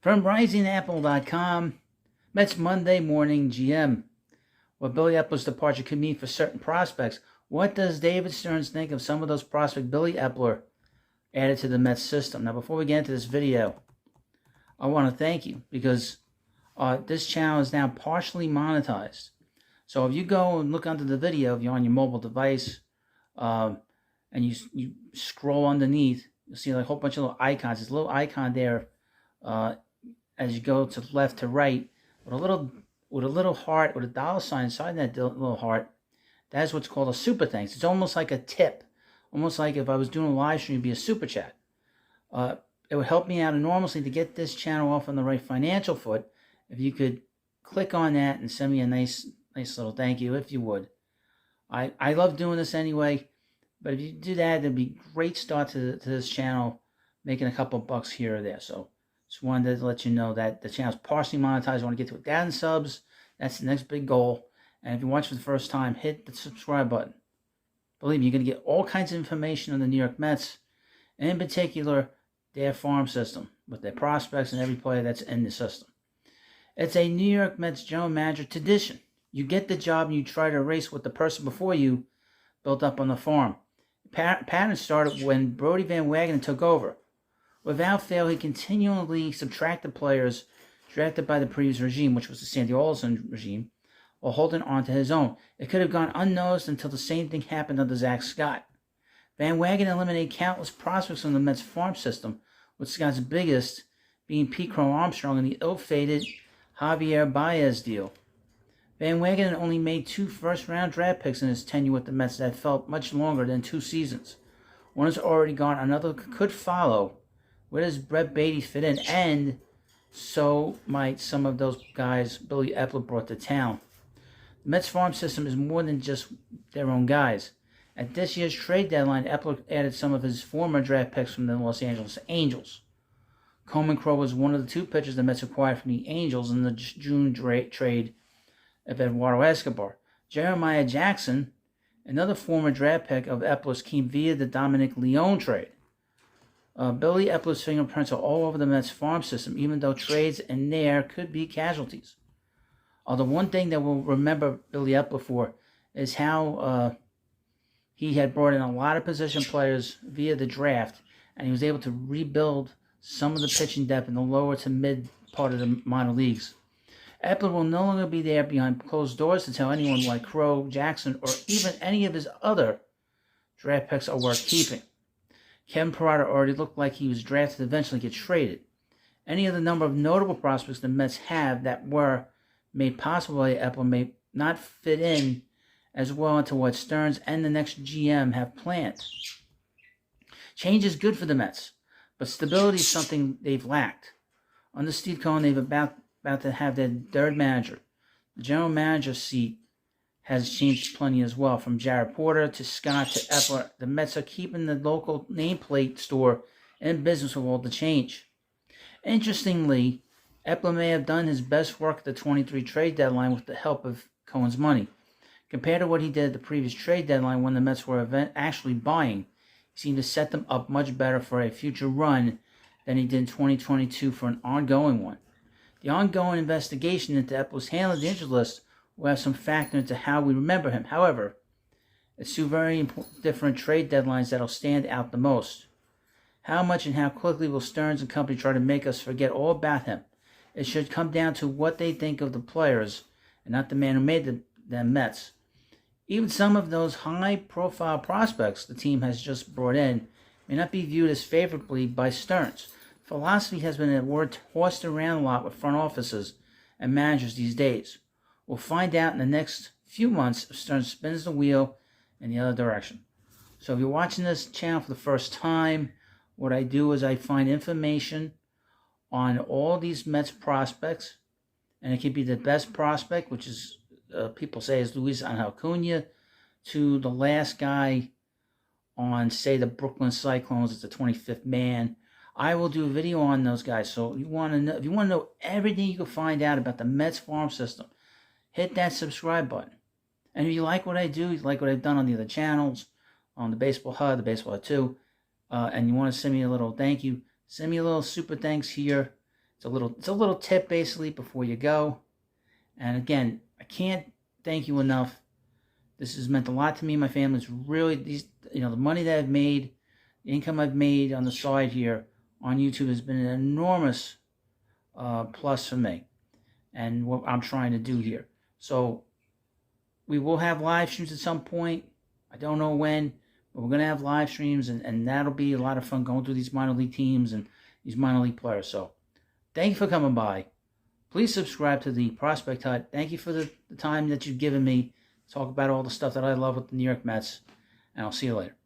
From risingapple.com, Mets Monday morning GM. What Billy Epler's departure could mean for certain prospects. What does David Stearns think of some of those prospects Billy Epler added to the Mets system? Now, before we get into this video, I want to thank you because this channel is now partially monetized. So if you go and look under the video, if you're on your mobile device, and you scroll underneath, you'll see like a whole bunch of little icons. There's a little icon there as you go to left to right with a little heart with a dollar sign inside that little heart. That's what's called a super thanks. It's almost like a tip, almost like if I was doing a live stream, it'd be a super chat. It would help me out enormously to get this channel off on the right financial foot if you could click on that and send me a nice little thank you, if you would. I love doing this anyway, but if you do that, it'd be a great start to this channel, making a couple bucks here or there. So just wanted to let you know that the channel's partially monetized. I want to get to 1,000 subs. That's the next big goal. And if you watch for the first time, hit the subscribe button. Believe me, you're going to get all kinds of information on the New York Mets, and in particular, their farm system with their prospects and every player that's in the system. It's a New York Mets general manager tradition. You get the job and you try to erase what the person before you built up on the farm. Pattern started when Brodie Van Wagenen took over. Without fail, he continually subtracted players drafted by the previous regime, which was the Sandy Alderson regime, while holding on to his own. It could have gone unnoticed until the same thing happened under Zach Scott. Van Wagenen eliminated countless prospects from the Mets farm system, with Scott's biggest being Pete Crow Armstrong and the ill-fated Javier Baez deal. Van Wagenen only made 2 first-round draft picks in his tenure with the Mets that felt much longer than 2 seasons. One is already gone, another could follow. Where does Brett Beatty fit in? And so might some of those guys Billy Epler brought to town. The Mets farm system is more than just their own guys. At this year's trade deadline, Epler added some of his former draft picks from the Los Angeles Angels. Coleman Crow was one of the 2 pitchers the Mets acquired from the Angels in the June trade of Eduardo Escobar. Jeremiah Jackson, another former draft pick of Epler's, came via the Dominic Leone trade. Billy Epler's fingerprints are all over the Mets farm system, even though trades in there could be casualties. The one thing that we'll remember Billy Epler for is how he had brought in a lot of position players via the draft, and he was able to rebuild some of the pitching depth in the lower to mid part of the minor leagues. Epler will no longer be there behind closed doors to tell anyone why Crow, Jackson, or even any of his other draft picks are worth keeping. Kevin Parada already looked like he was drafted to eventually get traded. Any of the number of notable prospects the Mets have that were made possible by Epler may not fit in as well into what Stearns and the next GM have planned. Change is good for the Mets, but stability is something they've lacked. Under Steve Cohen, they've about to have their 3rd manager. The general manager seat has changed plenty as well. From Jared Porter to Scott to Epler, the Mets are keeping the local nameplate store in business with all the change. Interestingly, Epler may have done his best work at the 23 trade deadline with the help of Cohen's money. Compared to what he did at the previous trade deadline when the Mets were actually buying, he seemed to set them up much better for a future run than he did in 2022 for an ongoing one. The ongoing investigation into Epler's handling of the injured list will have some factor into how we remember him. However, it's 2 very different trade deadlines that'll stand out the most. How much and how quickly will Stearns and company try to make us forget all about him? It should come down to what they think of the players and not the man who made them Mets. Even some of those high-profile prospects the team has just brought in may not be viewed as favorably by Stearns. Philosophy has been a word tossed around a lot with front offices and managers these days. We'll find out in the next few months if Stearns spins the wheel in the other direction. So if you're watching this channel for the first time, what I do is I find information on all these Mets prospects, and it could be the best prospect, which is people say is Luis Angel Acuna, to the last guy on, say, the Brooklyn Cyclones. It's the 25th man. I will do a video on those guys. So if you want to know everything you can find out about the Mets farm system, hit that subscribe button. And if you like what I do, you like what I've done on the other channels, on the Baseball HUD, the Baseball HUD 2, and you want to send me a little thank you, send me a little super thanks here. It's a little tip basically before you go. And again, I can't thank you enough. This has meant a lot to me and my family. It's really the money that I've made, the income I've made on the side here on YouTube has been an enormous plus for me and what I'm trying to do here. So we will have live streams at some point. I don't know when, but we're going to have live streams, and that'll be a lot of fun going through these minor league teams and these minor league players. So thank you for coming by. Please subscribe to the Prospect Hut. Thank you for the time that you've given me to talk about all the stuff that I love with the New York Mets, and I'll see you later.